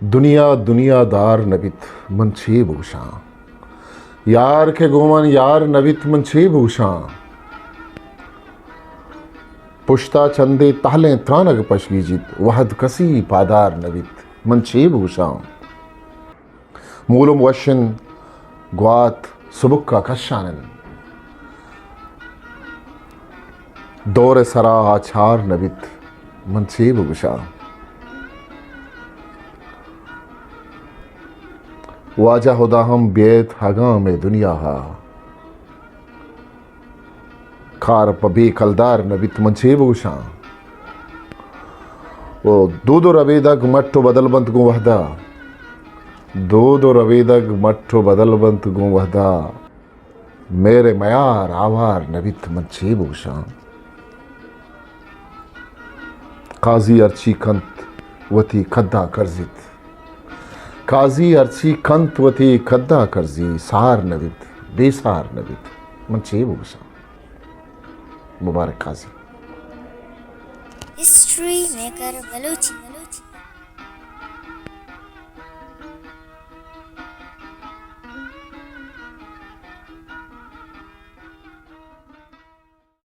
दुनिया दुनियादार नबित मनछे भूषा यार के गोमन यार नबित मनछे भूषा पुश्ता चंदे ताले त्रानग पशगीजित वहद कसी पादार नबित मनछे भूषा मूलम वशन ग्वात सुबुक्का कशानन दौर सरा आचार नबित मनछे भूषा वाजा खुदा हम बेत हगा में दुनिया हा खार पबी कलदार नबित मनछे भूषा वो दो रवेदग मट्टो बदलबंत गु वहदा दो रवेदग मट्टो बदलबंत गु वहदा मेरे मयार आवार नबित मनछे भूषा काजी अर्ची कंत वती खद्दा करजित काजी अर्ची कंत वती खद्दा करजी सार नबित बेसार नबित मनछे भूषा मुबारक काजी हिस्ट्री मेकर बलूची।